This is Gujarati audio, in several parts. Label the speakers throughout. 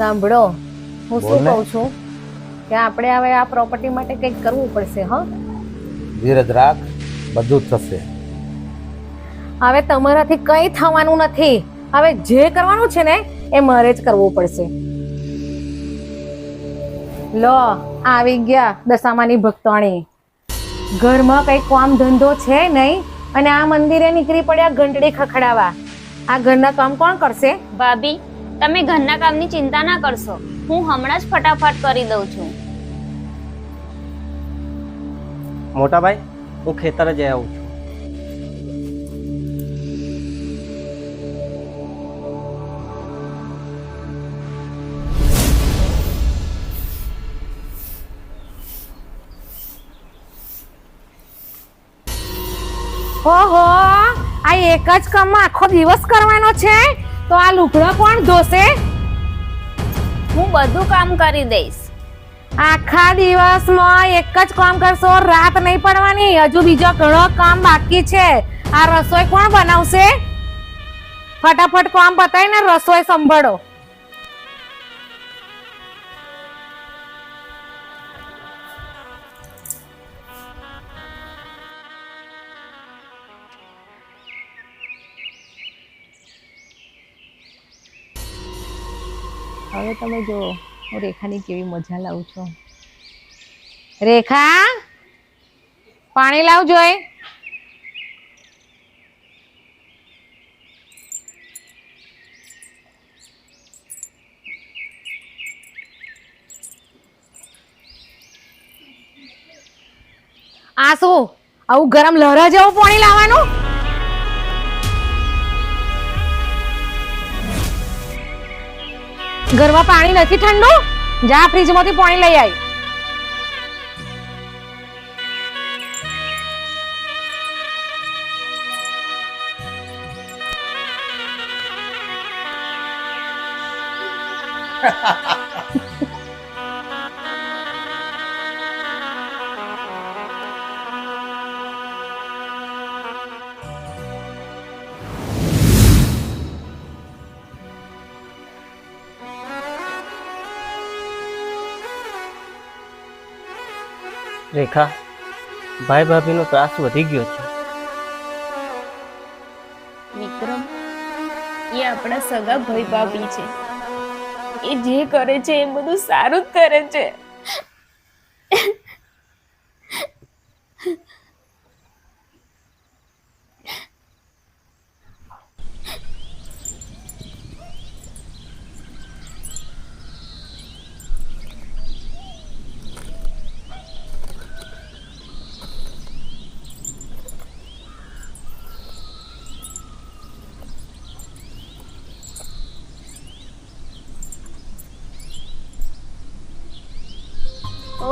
Speaker 1: સાંભળો, હું શું કહું છું કે આપણે હવે આ પ્રોપર્ટી માટે કંઈક કરવું પડશે. હા,
Speaker 2: ધીરજ રાખ, બધું જ થશે.
Speaker 1: હવે તમારાથી કંઈ થવાનું નથી. હવે જે કરવાનું છે ને એ મારે જ કરવું પડશે. લો, આવી ગયા દશામાની ભક્તોણી. ઘરમાં કઈ કામ ધંધો છે નહીં અને આ મંદિરે નીકળી પડ્યા ઘંટડી ખખડાવા. આ ઘરના કામ કોણ કરશે?
Speaker 3: ભાભી, તમે ઘરના કામની ચિંતા ના કરશો, હું હમણાં જ ફટાફટ કરી દઉં છું.
Speaker 4: મોટા ભાઈ, હું ખેતરે જઈ આવું છું.
Speaker 1: ઓહો, આ એક જ કામમાં આખો દિવસ કરવાનો છે તો આ લુગડા કોણ ધોશે?
Speaker 3: હું બધું કામ કરી દઈશ.
Speaker 1: આખા દિવસમાં એક જ કામ કરશો, રાત નહીં પડવાની. હજુ બીજો ઘણો કામ બાકી છે. આ રસોઈ કોણ બનાવશે? ફટાફટ કામ પતાઈને રસોઈ સંભાળો. હવે તમે જો હું રેખાની કેવી મજા લાવું છું. રેખા, પાણી લાવ જોઈ. આ શું આવું ગરમ લહરા જેવું પાણી લાવવાનું? ઘરમાં પાણી નથી ઠંડુ? જા ફ્રીજમાંથી પાણી લઈ આવી.
Speaker 4: રેખા, ભાઈ ભાભીનો ત્રાસ વધી ગયો છે.
Speaker 3: વિક્રમ, એ આપણા સગા ભાઈ ભાભી છે. એ જે કરે છે એ બધું સારું જ કરે છે.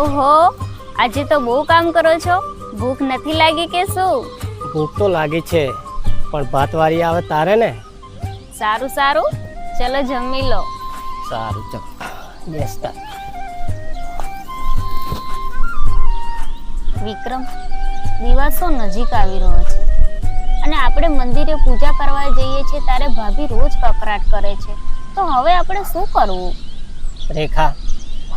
Speaker 3: ઓહો, આજે તો બહુ કામ કરો છો. ભૂખ નથી લાગી કે શું?
Speaker 4: ભૂખ તો લાગી છે, પણ ભાતવારી આવે તારે ને.
Speaker 3: સારું સારું, ચલો જમી લો.
Speaker 4: સારું, ચાલ બેસતા.
Speaker 3: વિક્રમ, દિવસો નજીક આવી રહ્યો છે અને આપણે મંદિરે પૂજા કરવા જઈએ છીએ ત્યારે ભાભી રોજ કકરાટ કરે છે. તો હવે આપણે શું કરવું?
Speaker 4: રેખા,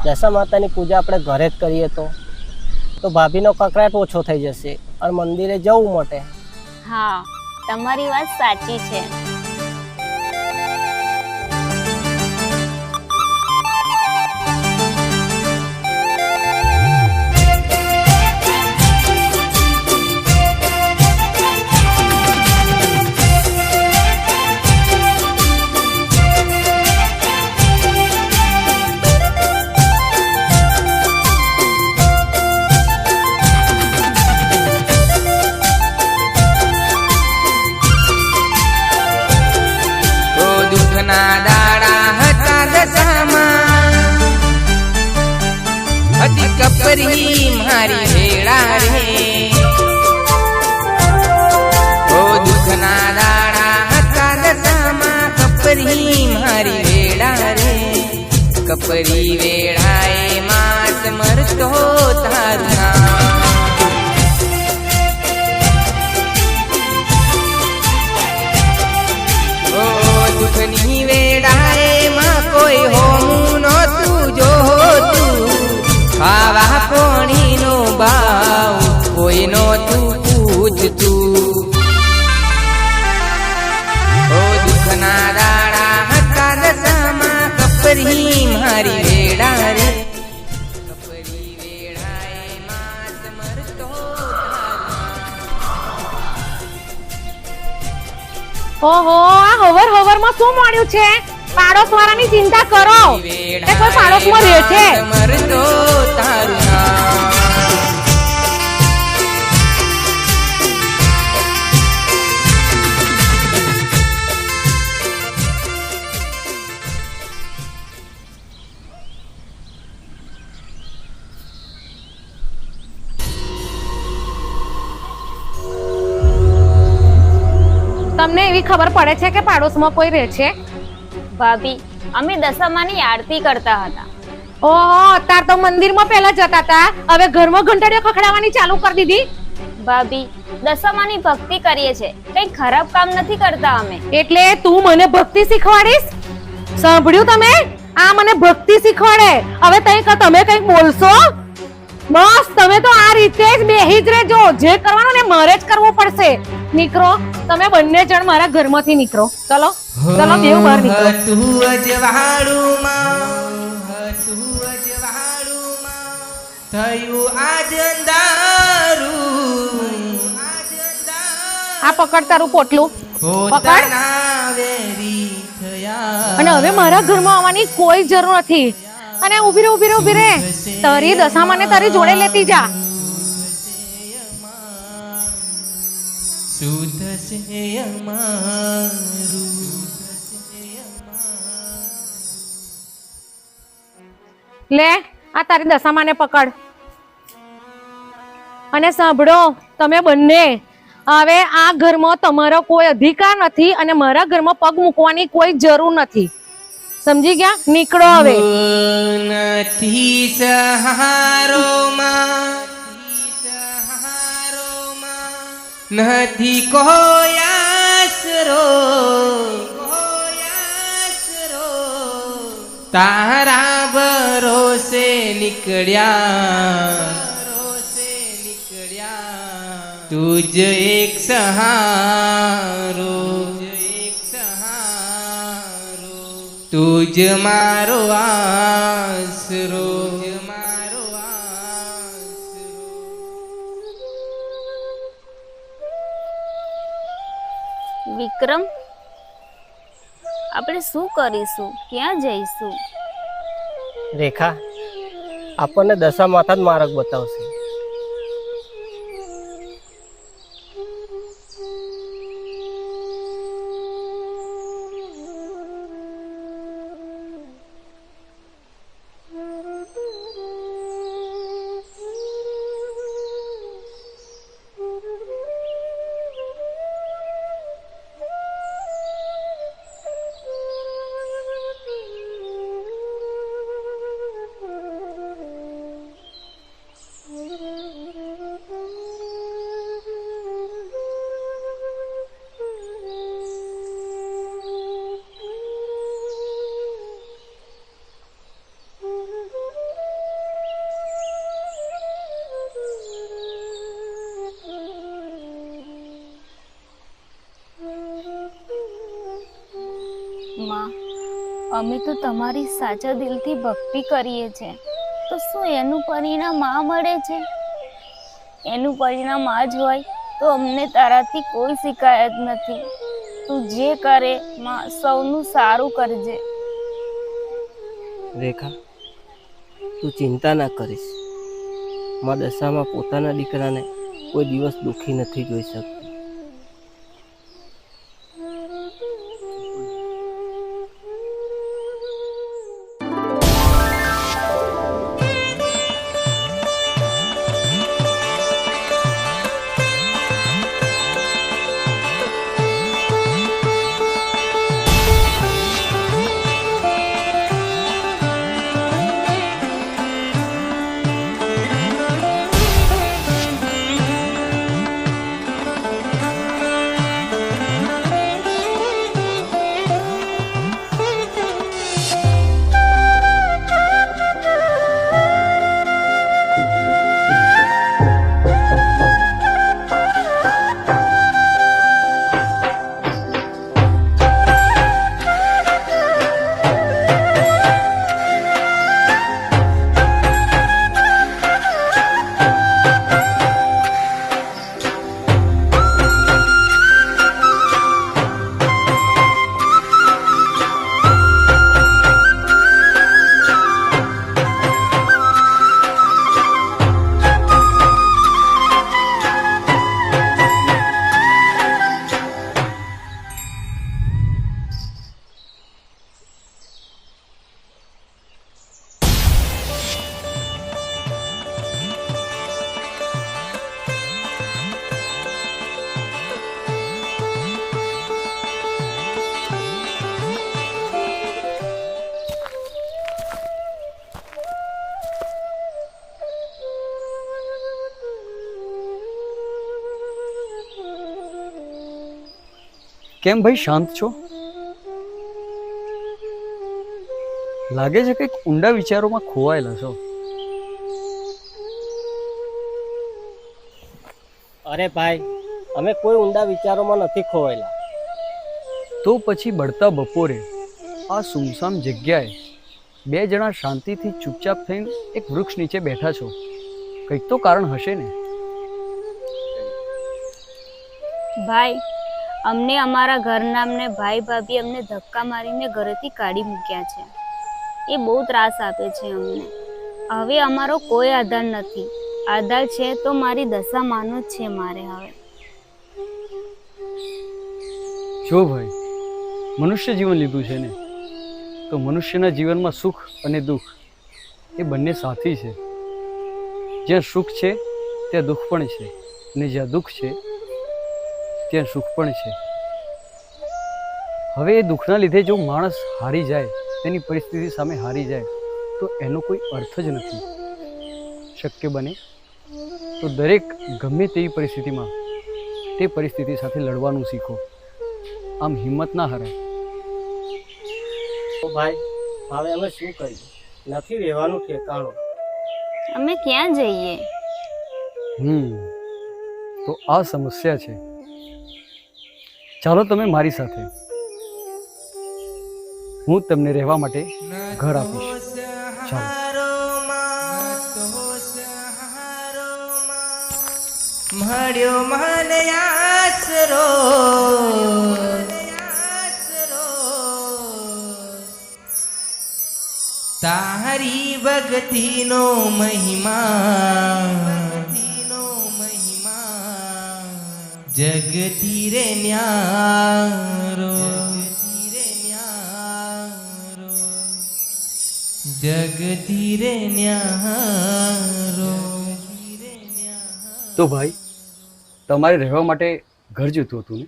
Speaker 4: દશા માતાની પૂજા આપણે ઘરે જ કરીએ તો ભાભીનો કકરાટ ઓછો થઈ જશે અને મંદિરે જવું માટે.
Speaker 3: હા, તમારી વાત સાચી છે.
Speaker 5: કપરી મારી વેળા રે, ઓ દુઃખના દાડા હતા દશામાં. કપરી મારી વેળા રે, કપરી વેળાએ માત મરતો તારું નામ. ઓ દુઃખની વેળાએ માં કોઈ હોમું
Speaker 1: ઓહો, આ હવરમાં શું મળ્યું છે? પાડોશ વાળાની ચિંતા કરો. એ કોઈ પાડોશમાં રહે છે?
Speaker 5: મરતો તારું નામ.
Speaker 1: તમને એવી ખબર પડે છે કે પાડોશમાં કોઈ રહે છે?
Speaker 3: ભાભી, અમે દશામાની આરતી કરતા હતા.
Speaker 1: ઓહો, અત્યારે તો મંદિરમાં પહેલા જતા હતા, હવે ઘરમાં ઘંટડીઓ ખખડાવવાની ચાલુ કરી દીધી.
Speaker 3: ભાભી, દશામાની ભક્તિ કરીએ છે, કઈ ખરાબ કામ નથી કરતા અમે.
Speaker 1: એટલે તું મને ભક્તિ શીખવાડીશ? સાંભળ્યું તમે? આ મને ભક્તિ શીખવાડે. હવે તમે કંઈક બોલશો? બસ તમે તો આ રીતે જ બેહી જ રહેજો. જે કરવાનું ને મારે જ કરવું પડશે. નીકળો, તમે બંને જણ મારા ઘરમાંથી નીકળો. ચલો ચલો, બેવ બહાર નીકળો.
Speaker 5: હતું અજવાળુંમાં, થયું આજ અંધારું.
Speaker 1: આ પકડ તારું પોટલું, પકડ.
Speaker 5: પોતાના વેરી થયા.
Speaker 1: અને હવે મારા ઘરમાં આવવાની કોઈ જરૂર નથી. અને ઊભી રે. તારી દશામાને તારી જોડે લેતી જા.
Speaker 5: શું થશે અમારું?
Speaker 1: લે, આ તારી દશામાને પકડ. અને સાંભળો તમે બંને, હવે આ ઘરમાં તમારો કોઈ અધિકાર નથી અને મારા ઘરમાં પગ મૂકવાની કોઈ જરૂર નથી. સમજી ગયા? નીકળો હવે.
Speaker 5: નથી સહારો માં, નથી કોઈ આશરો, તારા ભરોસે નીકળ્યા, તુજ એક સહારો, તુજ મારો આશરો.
Speaker 3: વિક્રમ, આપણે શું કરીશું? ક્યાં જઈશું?
Speaker 4: રેખા, આપણને દશા માતા જ માર્ગ બતાવશે.
Speaker 3: માં, અમે તો તમારી સાચા દિલથી ભક્તિ કરીએ છે, તો શું એનું પરિણામ આ મળે છે? એનું પરિણામ આ જ હોય તો અમને તારાથી કોઈ શિકાયત નથી. તું જે કરે માં, સૌનું સારું કરજે.
Speaker 4: રેખા, તું ચિંતા ના કરીશ. માં દશામાં પોતાના દીકરાને કોઈ દિવસ દુઃખી નથી જોઈ શકતી.
Speaker 6: કેમ ભાઈ શાંત છો? લાગે છે કંઈક ઊંડા વિચારોમાં ખોવાયેલા છો.
Speaker 4: અરે ભાઈ, અમે કોઈ ઊંડા વિચારોમાં નથી ખોવાયેલા.
Speaker 6: તો પછી બળતા બપોરે આ સુમસામ જગ્યાએ બે જણા શાંતિથી ચૂપચાપ થઈને એક વૃક્ષ નીચે બેઠા છો. કંઈક તો કારણ હશે ને?
Speaker 3: ભાઈ, અમને અમારા ઘરના અમને ભાઈ ભાભી અમને ધક્કા મારીને ઘરેથી કાઢી મૂક્યા છે. એ બહુ ત્રાસ આપે છે અમને. હવે અમારો કોઈ આધાર નથી. આધાર છે તો મારી દશા માનો જ છે મારે હવે.
Speaker 6: જો ભાઈ, મનુષ્ય જીવન લીધું છે ને, તો મનુષ્યના જીવનમાં સુખ અને દુઃખ એ બંને સાથી છે. જ્યાં સુખ છે ત્યાં દુઃખ પણ છે, અને જ્યાં દુઃખ છે ત્યાં સુખ પણ છે. હવે એ દુઃખના લીધે જો માણસ હારી જાય, તેની પરિસ્થિતિ સામે હારી જાય, તો એનો કોઈ અર્થ જ નથી. શક્ય બને તો દરેક ગમે તેવી પરિસ્થિતિમાં તે પરિસ્થિતિ સાથે લડવાનું શીખો. આમ હિંમત ના હરાય.
Speaker 4: તો ભાઈ, હવે અમે શું કરીએ? નથી રહેવાનું ઠેકાણું.
Speaker 3: અમે ક્યાં જઈએ?
Speaker 6: તો આ સમસ્યા છે. ચાલો તમે મારી સાથે, હું તમને રહેવા માટે ઘર આપીશ. ચાલો.
Speaker 5: મળ્યો મને આશરો, તારી ભક્તિનો મહિમા, જગતી રે ન્યારો, જગતી રે ન્યારો.
Speaker 6: તો ભાઈ, તમારે રહેવા માટે ઘર જોતું હતું ને?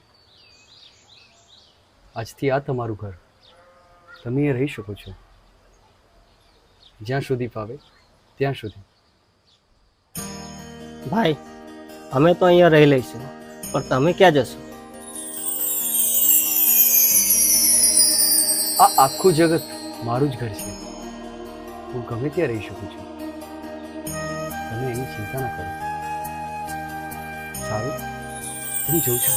Speaker 6: આજથી આ તમારું ઘર. તમે એ રહી શકો છો જ્યાં સુધી ફાવે ત્યાં સુધી.
Speaker 4: ભાઈ, અમે તો અહીંયા રહી લઈશું, પણ તમે ક્યાં જશો?
Speaker 6: આ આખું જગત મારું જ ઘર છે. હું ગમે ત્યાં રહી શકું છું. તમે એની ચિંતા ના કરો. સારું, હું જઉં છું.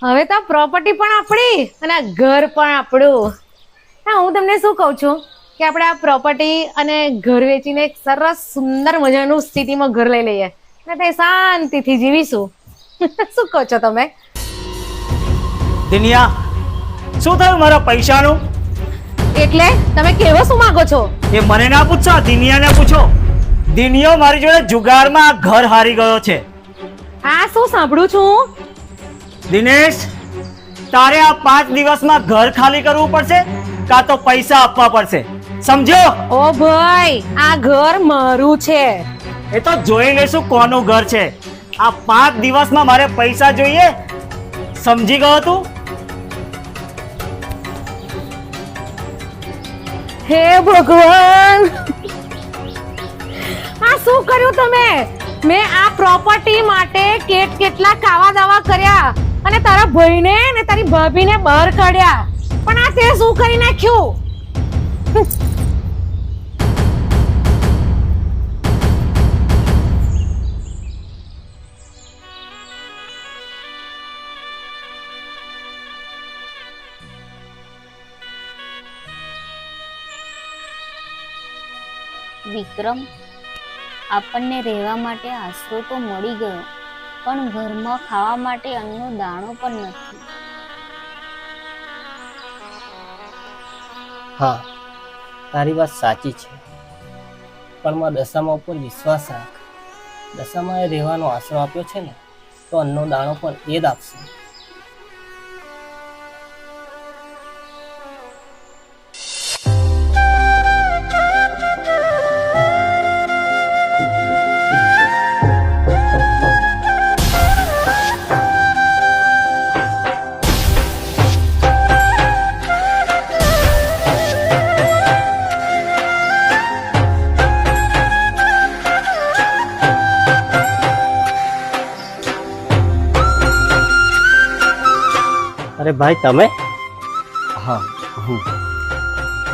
Speaker 1: હવે તો પ્રોપર્ટી પણ આપણી અને આ ઘર પણ આપણું. હા, હું તમને શું કહું છું કે આપણે આ પ્રોપર્ટી અને ઘર વેચીને એક સરસ સુંદર મજાનું સ્થિતિમાં ઘર લઈ લઈએ અને તે શાંતિથી જીવીશું. શું કહો છો તમે?
Speaker 7: દિનિયા, શું થયું મારા પૈસાનું?
Speaker 1: એટલે તમે કેવો શું માંગો છો?
Speaker 7: એ મને ના પૂછો, દિનિયાને પૂછો. દિનિયો મારી જોડે જુગારમાં ઘર હારી ગયો છે.
Speaker 1: આ શું સાંભળું છું?
Speaker 7: દિનેશ, તારે આ 5 દિવસમાં ઘર ખાલી કરવું પડશે કાં તો પૈસા આપવા પડશે, સમજો?
Speaker 1: ઓ ભાઈ, આ ઘર મારું છે.
Speaker 7: એ તો જોઈ લેશું કોનું ઘર છે. આ 5 દિવસમાં મારે પૈસા જોઈએ, સમજી ગયો તું?
Speaker 1: હે ભગવાન, આ શું કર્યું તમે? મેં આ પ્રોપર્ટી માટે કેટલા કાવા દાવા કર્યા અને તારા ભાઈને ને તારી ભાભીને બહાર કાઢ્યા, પણ આ તે શું કરી નાખ્યું?
Speaker 3: વિક્રમ, આપણને રહેવા માટે આશરો તો મળી ગયો, પણ ઘરમાં ખાવા માટે અન્નનો દાણો પણ નથી.
Speaker 4: હા, તારી વાત સાચી છે, પણ માં દશામાં ઉપર વિશ્વાસ રાખ. દશામાં એ રહેવાનો આશરો આપ્યો છે ને, તો અન્નનો દાણો પણ એ જ આપશે. અરે ભાઈ, તમે?
Speaker 6: હા, હું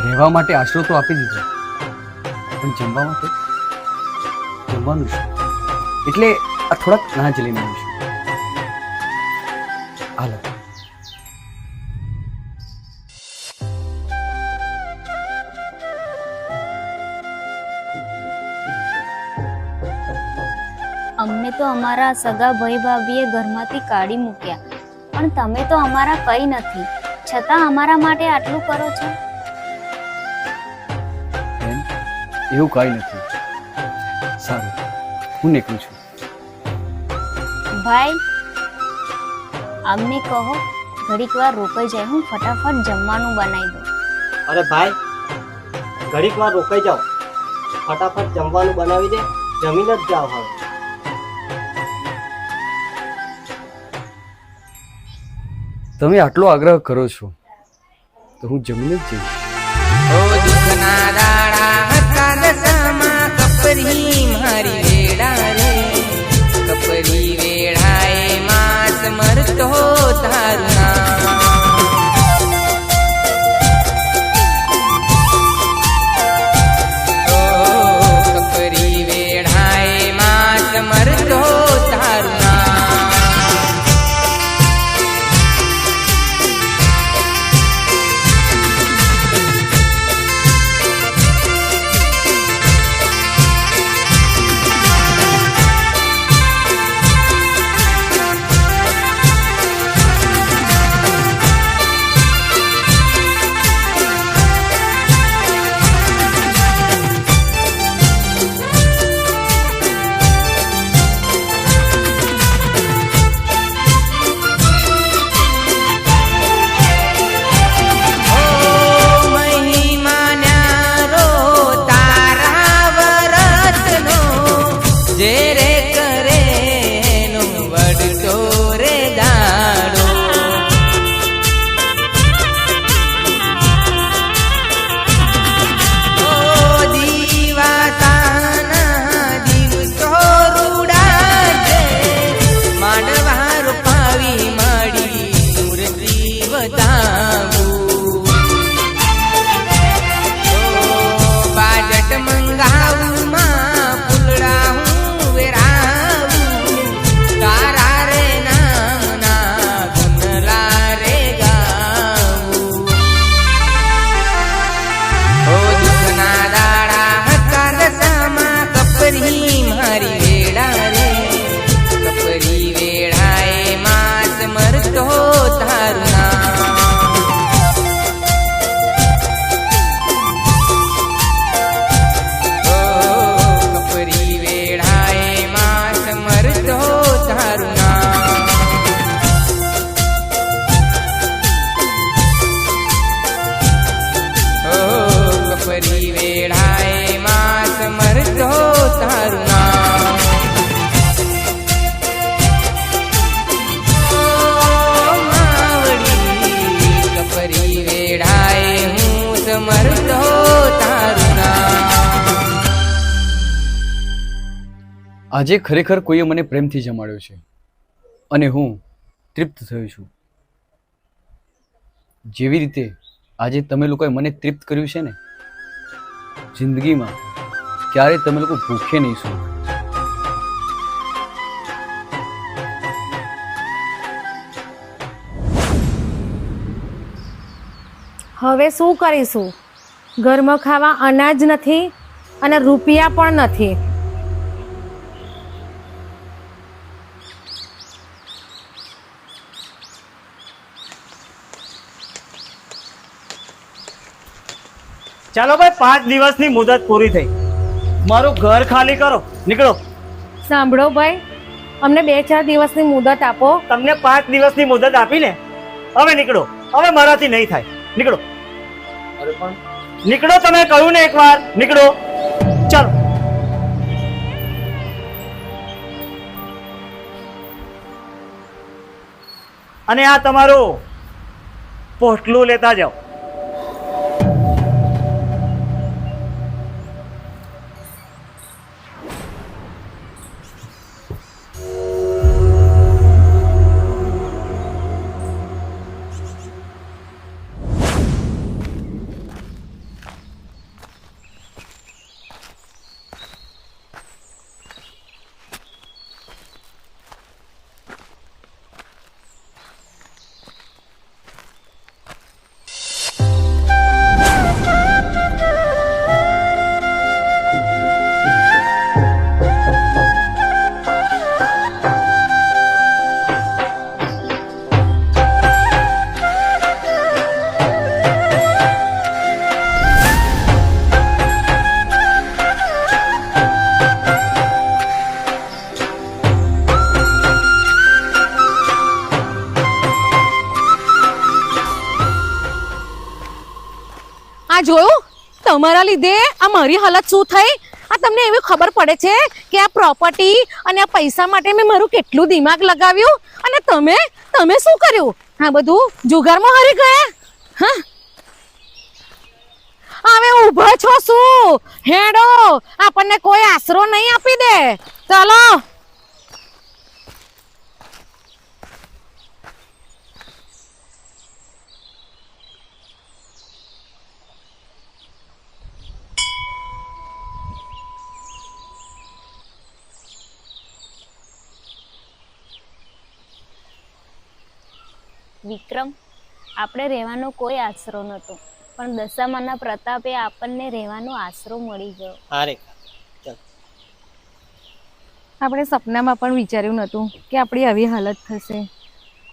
Speaker 6: રહેવા માટે આશરો તો આપી દીધો, પણ જમવા માટે જમવાનું છે, એટલે આ થોડાક અનાજ લઈને આવીશું. હાલો.
Speaker 3: અમને તો અમારા સગા ભાઈ ભાભીએ ઘરમાંથી કાઢી મૂક્યા, પણ તમે તો અમારા કંઈ નથી, છતાં અમારા માટે આટલું કરો છો.
Speaker 6: બેન, એવું કાંઈ નથી. સારું, હું નીકળું છું.
Speaker 3: ભાઈ, અમને કહો ઘડીક વાર રોકાઈ જાય, હું ફટાફટ જમવાનું બનાવી દઉં.
Speaker 4: અરે ભાઈ, ઘડીક વાર રોકાઈ જાઓ, ફટાફટ જમવાનું બનાવી દે, જમીને જ જાઓ હવે.
Speaker 6: તમે આટલો આગ્રહ કરો છો તો હું જમીને જ જઈશ.
Speaker 5: ઓ દુઃખના દાડા હતા દશામાં, કપરી મારી વેડા રે, કપરી વેડાએ માસ મરતો તારું નામ. ઓ કપરી વેડાએ માસ મરતો તારું નામ. મરતો તારું નામ. કપરી વેળાએ માસ મરતો તારું નામ કપરી વેળાએ હું સમરતો તારું નામ.
Speaker 6: આજે ખરેખર કોઈએ મને પ્રેમથી જમાડ્યો છે અને હું તૃપ્ત થયો છું. જેવી રીતે આજે તમે લોકોએ મને તૃપ્ત કર્યું છે ને, જિંદગીમાં ક્યારે તમે લોકો ભૂખે નહીં છો.
Speaker 1: હવે શું કરીશું? ઘરમાં ખાવા અનાજ નથી અને રૂપિયા પણ નથી.
Speaker 7: ચાલો ભાઈ, 5 દિવસની મુદત પૂરી થઈ. મારું ઘર ખાલી કરો, નીકળો.
Speaker 1: સાંભળો ભાઈ, અમને 2-4 દિવસની મુદત આપો.
Speaker 7: તમને 5 દિવસની મુદત આપીને હવે નીકળો. હવે મારાથી નહીં થાય, નીકળો.
Speaker 2: અરે પણ
Speaker 7: નીકળો, તમે કહ્યું ને એકવાર, નીકળો. ચાલો. અને આ તમારું પોટલું લેતા જાઓ.
Speaker 1: આ જોયું? તમારા લીધે આ મારી હાલત શું થઈ? આ તમને એવી ખબર પડે છે કે આ પ્રોપર્ટી અને આ પૈસા માટે મેં મારું કેટલું દિમાગ લગાવ્યું અને તમે શું કર્યું? આ બધું જુગારમાં હારી ગયા. હા, હવે ઊભા છો શું? હેડો, આપણને કોઈ આશરો નહીં આપી દે. ચાલો.
Speaker 3: વિક્રમ, આપણે રહેવાનો કોઈ આશરો નહોતો, પણ દશામાના પ્રતાપે આપણને રહેવાનો આશરો મળી ગયો.
Speaker 4: હા રેખા, ચાલ.
Speaker 1: આપણે સપનામાં પણ વિચાર્યું નહોતું કે આપણી આવી હાલત થશે.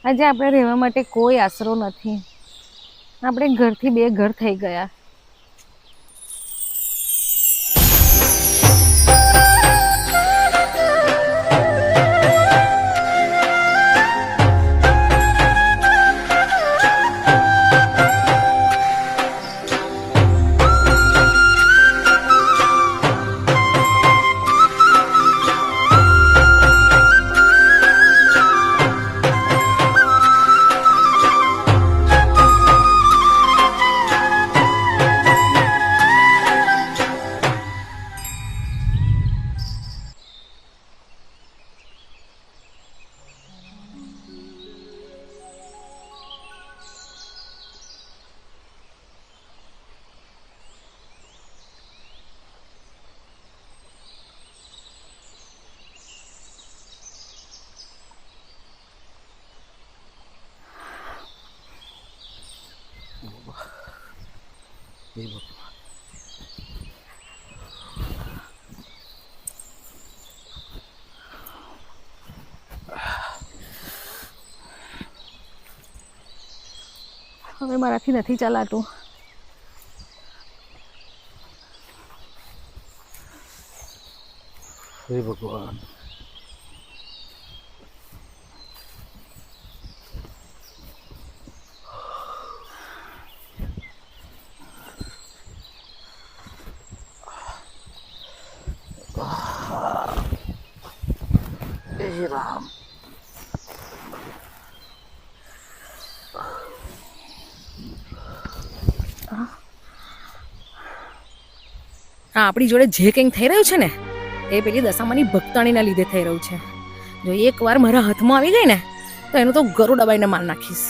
Speaker 1: આજે આપણે રહેવા માટે કોઈ આશરો નથી. આપણે ઘરથી 2 ઘર થઈ ગયા. હવે મારાથી નથી ચાલાતું.
Speaker 2: હે ભગવાન.
Speaker 1: આપણી જોડે જે કંઈ થઈ રહ્યું છે ને એ પેલી દશામાની ભક્તાણીના લીધે થઈ રહ્યું છે. જો એકવાર મારા હાથમાં આવી ગઈ ને તો એનું તો ગરું દબાઈને માર નાખીશ.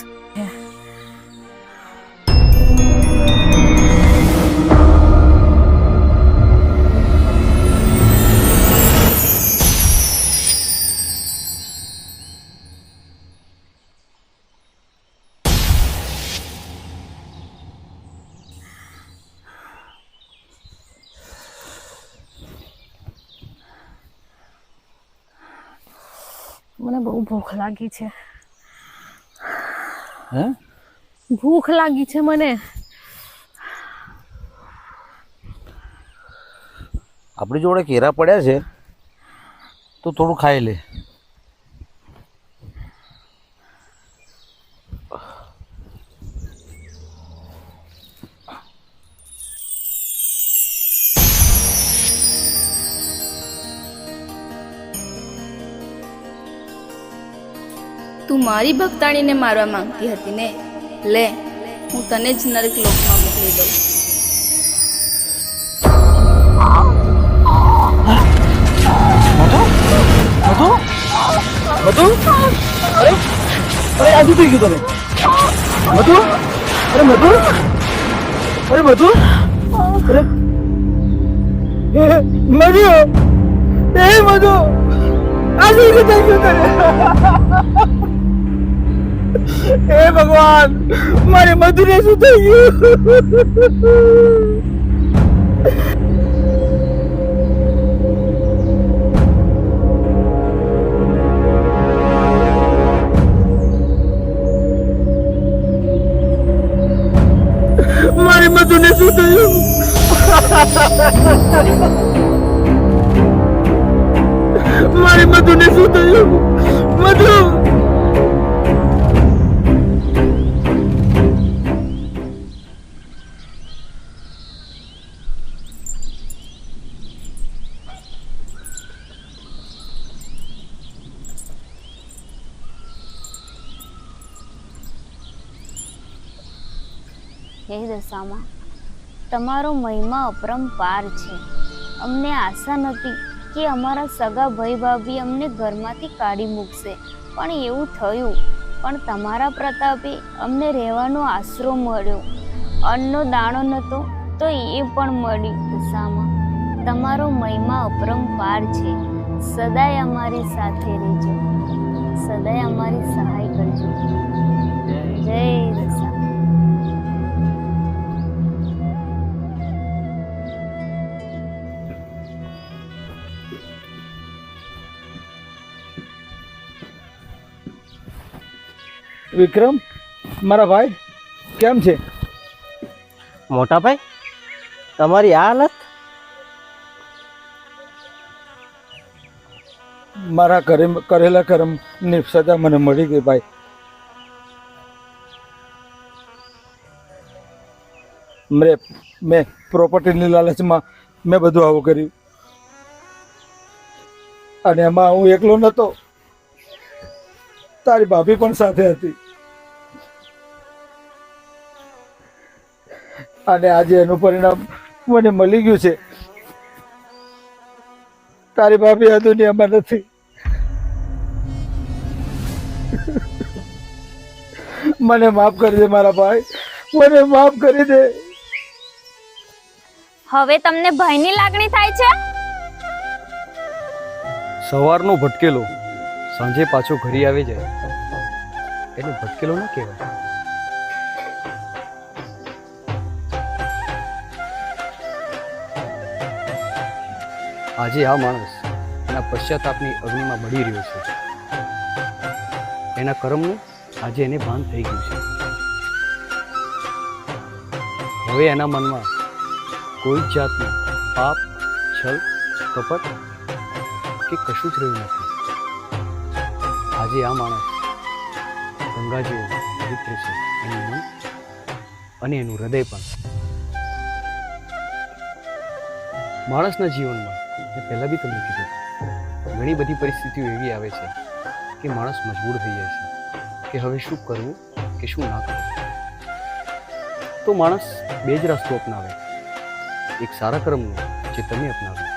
Speaker 1: મને બહુ ભૂખ લાગી છે.
Speaker 2: હે
Speaker 1: ભૂખ લાગી છે મને.
Speaker 2: આપણી જોડે કેરા પડ્યા છે તો થોડું ખાઈ લે.
Speaker 3: તું મારી ભક્તાણીને મારવા માંગતી હતી ને, લે હું તને જ નરક લોકમાં મોકલી દઉં.
Speaker 2: મધુ, અરે અરે આ શું થઈ ગયું તને? મધુ, અરે મધુ, અરે મધુ, અરે મધુ, મધુ, આ શું થઈ ગયું તને? હે ભગવાન, મારી મધુને શું થઈ ગયું? મારી મધુને શું થયું? મારી મધુને શું થયું? મધુ,
Speaker 3: હે દશામાં, તમારો મહિમા અપરંપાર છે. અમને આશા નહોતી કે અમારા સગા ભાઈ ભાભી અમને ઘરમાંથી કાઢી મૂકશે, પણ એવું થયું. પણ તમારા પ્રતાપે અમને રહેવાનો આશરો મળ્યો. અન્નનો દાણો નહોતો તો એ પણ મળ્યું. દશામાં, તમારો મહિમા અપરંપાર છે. સદાય અમારી સાથે રહેજો, સદાય અમારી સહાય કરજો. જય દશા.
Speaker 2: વિક્રમ, મારા ભાઈ કેમ છે?
Speaker 4: મોટા ભાઈ, તમારી આ હાલત?
Speaker 2: મારા કરેલા કર્મની સજા મને મળી ગઈ ભાઈ. મેં પ્રોપર્ટીની લાલચમાં મેં બધું આવું કર્યું, અને એમાં હું એકલો નહોતો, તારી ભાભી પણ સાથે હતી. અને આજે એનું પરિણામ મને મળી ગયું છે. તારી ભાભી આ દુનિયામાં નથી. મને માફ કરી દે મારા ભાઈ, મને માફ કરી દે.
Speaker 3: હવે તમને ભયની લાગણી થાય છે?
Speaker 6: સવારનો ભટકેલો સાંજે પાછો ઘરે આવી જાય એટલે ભટકેલો ન કહેવાય. આજે આ માણસ એના પશ્ચાતાપની અગ્નિમાં બળી રહ્યો છે. એના કર્મનું આજે એને ભાન થઈ ગયું છે. હવે એના મનમાં કોઈ જાતનું પાપ, છલ, કપટ કે કશું જ રહ્યું નથી. આજે આ માણસ ગંગા જેવો પવિત્ર છે, એનું મન અને એનું હૃદય પણ. માણસના જીવનમાં મેં પહેલાં બી તમને કીધું, ઘણી બધી પરિસ્થિતિઓ એવી આવે છે કે માણસ મજબૂર થઈ જાય છે કે હવે શું કરવું કે શું ના કરવું. તો માણસ બે જ રસ્તો અપનાવે, એક સારા કર્મનો જે તમે અપનાવ્યો,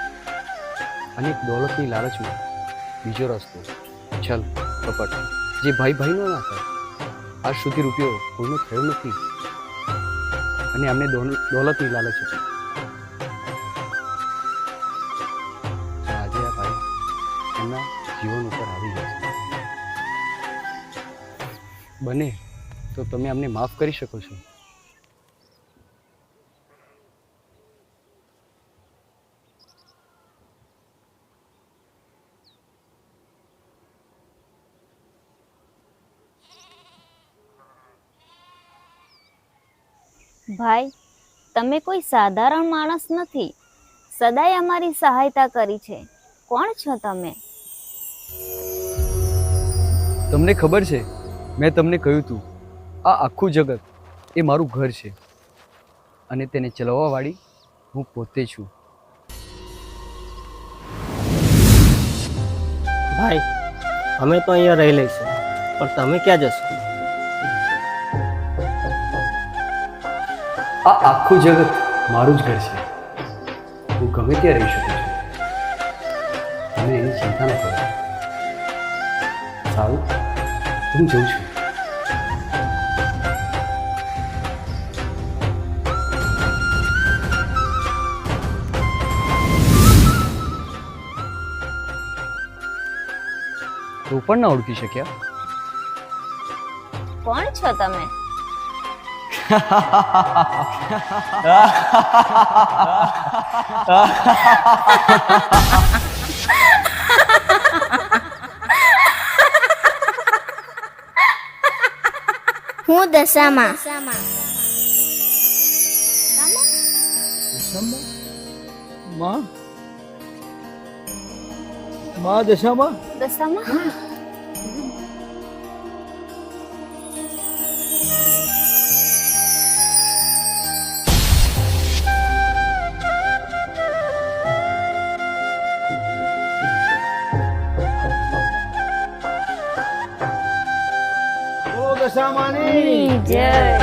Speaker 6: અને એક દોલતની લાલચમાં બીજો રસ્તો છલ કપટ જે ભાઈ ભાઈનો ના થાય. આજ સુધી રૂપિયો કોઈનો થયો નથી, અને અમને દોલતની લાલચ હતી. તો આજે આ ભાઈ એમના જીવન ઉપર આવી ગયા છે. બને તો તમે અમને માફ કરી શકો છો.
Speaker 3: ભાઈ, તમે કોઈ સાધારણ માણસ નથી, સદાય અમારી સહાયતા કરી છે. કોણ છો તમે?
Speaker 6: તમને ખબર છે, મેં તમને કહ્યું હતું, આ આખું જગત એ મારું ઘર છે, અને તેને ચલાવવાવાળી હું પોતે છું.
Speaker 4: ભાઈ, અમે તો અહીંયા રહી લઈશું, પણ તમે ક્યાં જશો?
Speaker 6: આ આખું જગત મારું જ ઘર છે. હું ગમે ત્યાં રહી શકું છું. તમે એની ચિંતા ન કરો. સારું, હું જઉં છું. તો પણ ના ઓળખી શક્યા?
Speaker 3: કોણ છો તમે?
Speaker 8: હું દશામાં.
Speaker 2: માં માં દશામાં
Speaker 3: દશામાં?
Speaker 2: ઓ દશામાની
Speaker 3: જય